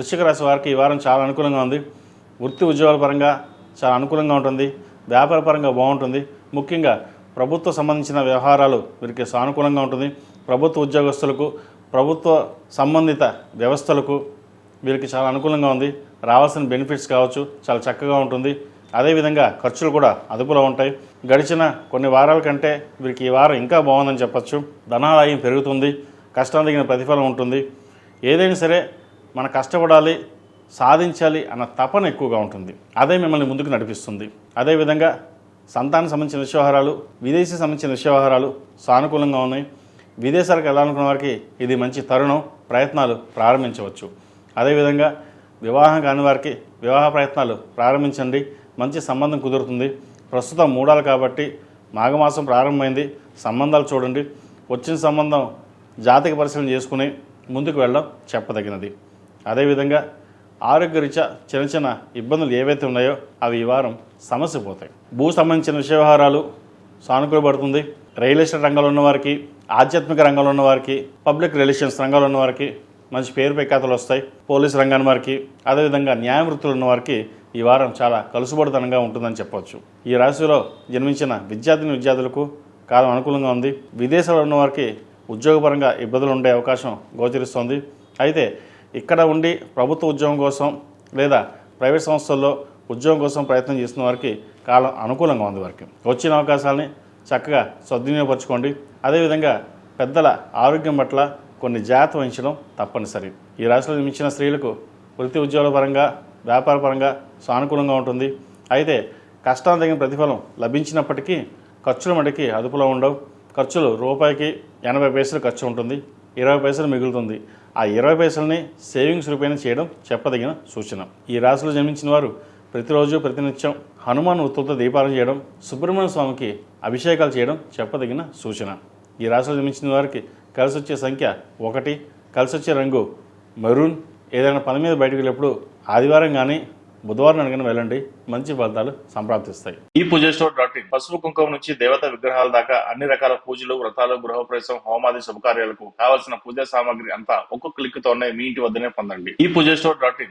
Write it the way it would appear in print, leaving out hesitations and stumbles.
వృశ్చిక రాశి వారికి ఈ వారం చాలా అనుకూలంగా ఉంది. వృత్తి ఉద్యోగాల పరంగా చాలా అనుకూలంగా ఉంటుంది. వ్యాపార పరంగా బాగుంటుంది. ముఖ్యంగా ప్రభుత్వ సంబంధించిన వ్యవహారాలు వీరికి సానుకూలంగా ఉంటుంది. ప్రభుత్వ ఉద్యోగస్తులకు, ప్రభుత్వ సంబంధిత వ్యవస్థలకు వీరికి చాలా అనుకూలంగా ఉంది. రావాల్సిన బెనిఫిట్స్ కావచ్చు చాలా చక్కగా ఉంటుంది. అదేవిధంగా ఖర్చులు కూడా అదుపులో ఉంటాయి. గడిచిన కొన్ని వారాల కంటే వీరికి ఈ వారం ఇంకా బాగుందని చెప్పచ్చు. ధనాదాయం పెరుగుతుంది. కష్టం తగిన ప్రతిఫలం ఉంటుంది. ఏదైనా సరే మన కష్టపడాలి, సాధించాలి అన్న తపన ఎక్కువగా ఉంటుంది. అదే మిమ్మల్ని ముందుకు నడిపిస్తుంది. అదేవిధంగా సంతానం సంబంధించిన వ్యవహారాలు, విదేశీ సంబంధించిన వ్యవహారాలు సానుకూలంగా ఉన్నాయి. విదేశాలకు వెళ్ళాలనుకున్న వారికి ఇది మంచి తరుణం. ప్రయత్నాలు ప్రారంభించవచ్చు. అదేవిధంగా వివాహం కాని వారికి వివాహ ప్రయత్నాలు ప్రారంభించండి. మంచి సంబంధం కుదురుతుంది. ప్రస్తుతం మూడాలు కాబట్టి మాఘమాసం ప్రారంభమైంది. సంబంధాలు చూడండి. వచ్చిన సంబంధం జాతక పరిశీలన చేసుకుని ముందుకు వెళ్ళడం చెప్పదగినది. అదేవిధంగా ఆరోగ్యరీత్యా చిన్న చిన్న ఇబ్బందులు ఏవైతే ఉన్నాయో అవి ఈ వారం సమస్య పోతాయి. భూ సంబంధించిన విషయవహారాలు సానుకూలపడుతుంది. రియల్ ఎస్టేట్ రంగంలో ఉన్నవారికి, ఆధ్యాత్మిక రంగంలో ఉన్నవారికి, పబ్లిక్ రిలేషన్స్ రంగంలో ఉన్నవారికి మంచి పేరు ప్రఖ్యాతలు వస్తాయి. పోలీసు రంగాన్ని వారికి, అదేవిధంగా న్యాయ వృత్తులు ఉన్నవారికి ఈ వారం చాలా కలుసుబడితనంగా ఉంటుందని చెప్పవచ్చు. ఈ రాశిలో జన్మించిన విద్యార్థులకు కాలం అనుకూలంగా ఉంది. విదేశాల్లో ఉన్నవారికి ఉద్యోగపరంగా ఇబ్బందులు ఉండే అవకాశం గోచరిస్తోంది. అయితే ఇక్కడ ఉండి ప్రభుత్వ ఉద్యోగం కోసం లేదా ప్రైవేట్ సంస్థల్లో ఉద్యోగం కోసం ప్రయత్నం చేస్తున్న వారికి కాలం అనుకూలంగా ఉంది. వారికి వచ్చిన అవకాశాలని చక్కగా సద్వినియోగపరచుకోండి. అదేవిధంగా పెద్దల ఆరోగ్యం పట్ల కొన్ని జాగ్రత్త వహించడం తప్పనిసరి. ఈ రాశిలో జన్మించిన స్త్రీలకు వృత్తి ఉద్యోగాల పరంగా, వ్యాపార పరంగా సానుకూలంగా ఉంటుంది. అయితే కష్టానికి తగిన ప్రతిఫలం లభించినప్పటికీ ఖర్చుల మటుకి అదుపులో ఉండవు. ఖర్చులు రూపాయికి 80 పైసలు ఖర్చు ఉంటుంది. 20 పైసలు మిగులుతుంది. ఆ 20 పైసలని సేవింగ్స్ రూపేణ చేయడం చెప్పదగిన సూచన. ఈ రాశిలో జన్మించిన వారు ప్రతిరోజు ప్రతినిత్యం హనుమాన్ ఉత్తులతో దీపాలను చేయడం, సుబ్రహ్మణ్య స్వామికి అభిషేకాలు చేయడం చెప్పదగిన సూచన. ఈ రాశిలో జన్మించిన వారికి కలిసి వచ్చే సంఖ్య 1, కలిసి వచ్చే రంగు మెరూన్. ఏదైనా పని మీద బయటకు వెళ్ళేప్పుడు ఆదివారం కానీ బుధవారం అనగానే వెళ్ళండి. మంచి ఫలితాలు సంప్రాప్తిస్తాయి. ఈ పూజస్టోర్.in పసుపు కుంకుమ నుంచి దేవతా విగ్రహాల దాకా అన్ని రకాల పూజలు, వ్రతాలు, గృహప్రవేశం, హోమాది శుభకార్యాలకు కావలసిన పూజా సామాగ్రి అంతా ఒక్కొక్క క్లిక్ తోనే మీ ఇంటి వద్దనే పొందండి. ఈ పూజస్టోర్.in